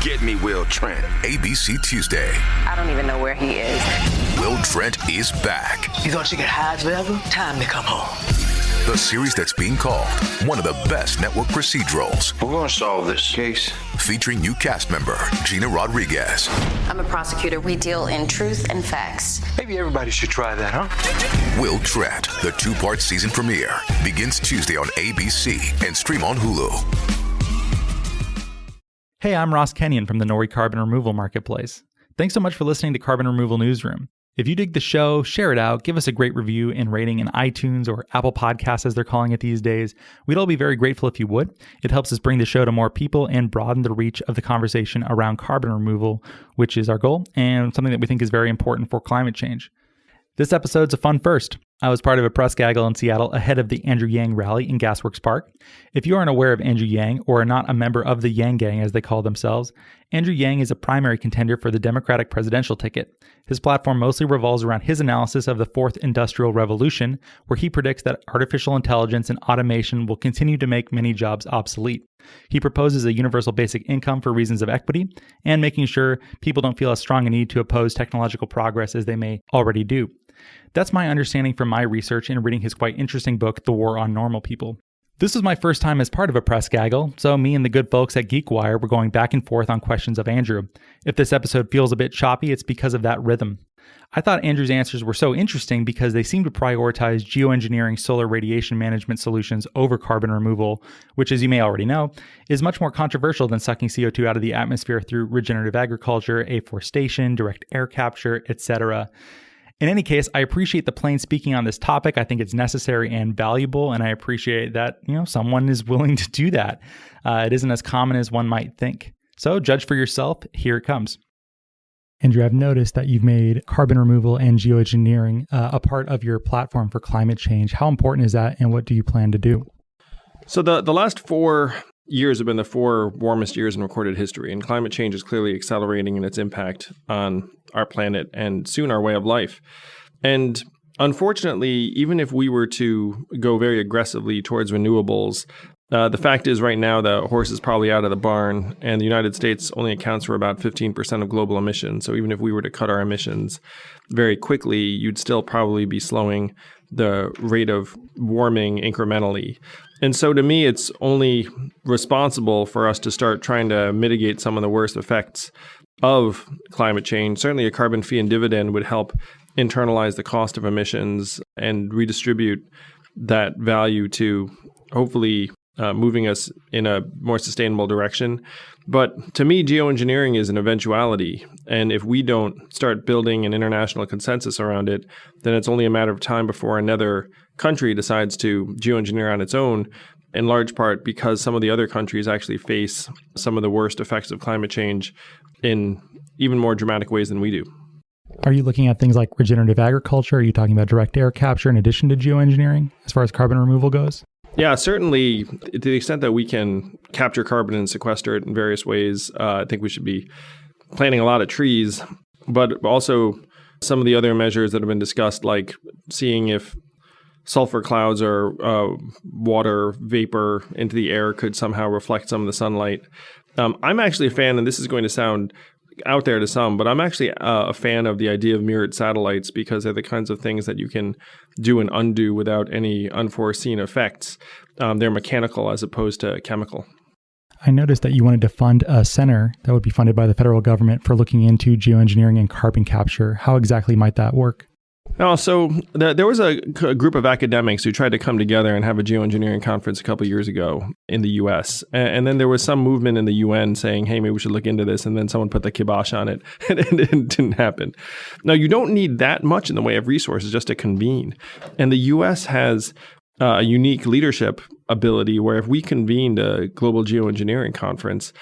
Get me Will Trent. ABC Tuesday. I don't even know where he is. Will Trent is back. You thought you could hide forever? Time to come home. The series that's being called one of the best network procedurals. We're going to solve this case. Featuring new cast member Gina Rodriguez. I'm a prosecutor. We deal in truth and facts. Maybe everybody should try that, huh? Will Trent, the 2-part season premiere, begins Tuesday on ABC and stream on Hulu. Hey, I'm Ross Kenyon from the Norrie Carbon Removal Marketplace. Thanks so much for listening to Carbon Removal Newsroom. If you dig the show, share it out, give us a great review and rating in iTunes or Apple Podcasts as they're calling it these days. We'd all be very grateful if you would. It helps us bring the show to more people and broaden the reach of the conversation around carbon removal, which is our goal and something that we think is very important for climate change. This episode's a fun first. I was part of a press gaggle in Seattle ahead of the Andrew Yang rally in Gasworks Park. If you aren't aware of Andrew Yang or are not a member of the Yang Gang as they call themselves, Andrew Yang is a primary contender for the Democratic presidential ticket. His platform mostly revolves around his analysis of the fourth industrial revolution, where he predicts that artificial intelligence and automation will continue to make many jobs obsolete. He proposes a universal basic income for reasons of equity and making sure people don't feel as strong a need to oppose technological progress as they may already do. That's my understanding from my research and reading his quite interesting book, The War on Normal People. This was my first time as part of a press gaggle, so me and the good folks at GeekWire were going back and forth on questions of Andrew. If this episode feels a bit choppy, it's because of that rhythm. I thought Andrew's answers were so interesting because they seem to prioritize geoengineering solar radiation management solutions over carbon removal, which, as you may already know, is much more controversial than sucking CO2 out of the atmosphere through regenerative agriculture, afforestation, direct air capture, etc. In any case, I appreciate the plain speaking on this topic. I think it's necessary and valuable, and I appreciate that, someone is willing to do that. It isn't as common as one might think. So judge for yourself. Here it comes. Andrew, I've noticed that you've made carbon removal and geoengineering a part of your platform for climate change. How important is that, and what do you plan to do? So the last 4 years have been the 4 warmest years in recorded history, and climate change is clearly accelerating in its impact on our planet and soon our way of life. And unfortunately, even if we were to go very aggressively towards renewables, the fact is right now the horse is probably out of the barn, and the United States only accounts for about 15% of global emissions. So even if we were to cut our emissions very quickly, you'd still probably be slowing the rate of warming incrementally. And so to me, it's only responsible for us to start trying to mitigate some of the worst effects of climate change. Certainly a carbon fee and dividend would help internalize the cost of emissions and redistribute that value to hopefully moving us in a more sustainable direction. But to me, geoengineering is an eventuality. And if we don't start building an international consensus around it, then it's only a matter of time before another country decides to geoengineer on its own, in large part because some of the other countries actually face some of the worst effects of climate change in even more dramatic ways than we do. Are you looking at things like regenerative agriculture? Are you talking about direct air capture in addition to geoengineering as far as carbon removal goes? Yeah, certainly to the extent that we can capture carbon and sequester it in various ways, I think we should be planting a lot of trees, but also some of the other measures that have been discussed, like seeing if sulfur clouds or water vapor into the air could somehow reflect some of the sunlight. I'm actually a fan, and this is going to sound out there to some, but I'm actually a fan of the idea of mirrored satellites because they're the kinds of things that you can do and undo without any unforeseen effects. They're mechanical as opposed to chemical. I noticed that you wanted to fund a center that would be funded by the federal government for looking into geoengineering and carbon capture. How exactly might that work? So there was a group of academics who tried to come together and have a geoengineering conference a couple of years ago in the U.S. And then there was some movement in the UN saying, hey, maybe we should look into this. And then someone put the kibosh on it and it didn't happen. Now, you don't need that much in the way of resources just to convene. And the U.S. has a unique leadership ability where if we convened a global geoengineering conference,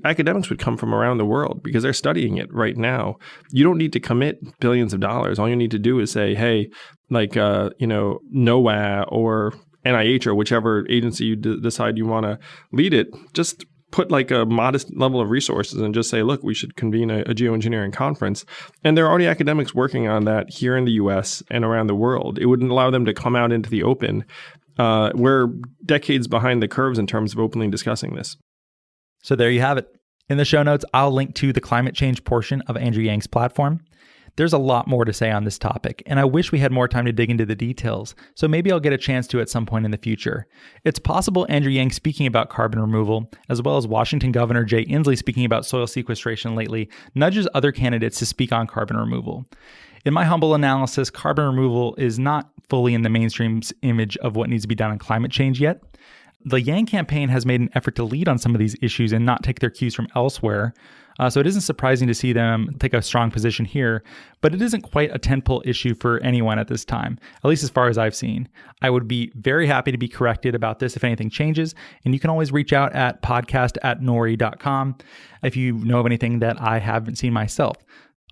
academics would come from around the world because they're studying it right now. You don't need to commit billions of dollars. All you need to do is say, hey, like, NOAA or NIH or whichever agency you decide you want to lead it, just put like a modest level of resources and just say, look, we should convene a geoengineering conference. And there are already academics working on that here in the US and around the world. It wouldn't allow them to come out into the open. We're decades behind the curves in terms of openly discussing this. So there you have it. In the show notes, I'll link to the climate change portion of Andrew Yang's platform. There's a lot more to say on this topic, and I wish we had more time to dig into the details, so maybe I'll get a chance to at some point in the future. It's possible Andrew Yang speaking about carbon removal, as well as Washington Governor Jay Inslee speaking about soil sequestration lately, nudges other candidates to speak on carbon removal. In my humble analysis, carbon removal is not fully in the mainstream's image of what needs to be done on climate change yet. The Yang campaign has made an effort to lead on some of these issues and not take their cues from elsewhere. So it isn't surprising to see them take a strong position here, but it isn't quite a tentpole issue for anyone at this time, at least as far as I've seen. I would be very happy to be corrected about this if anything changes, and you can always reach out at podcast@nori.com if you know of anything that I haven't seen myself.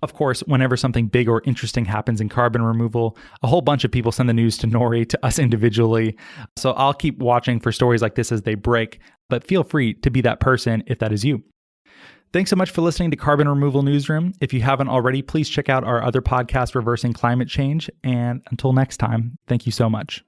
Of course, whenever something big or interesting happens in carbon removal, a whole bunch of people send the news to Nori, to us individually. So I'll keep watching for stories like this as they break, but feel free to be that person if that is you. Thanks so much for listening to Carbon Removal Newsroom. If you haven't already, please check out our other podcast, Reversing Climate Change. And until next time, thank you so much.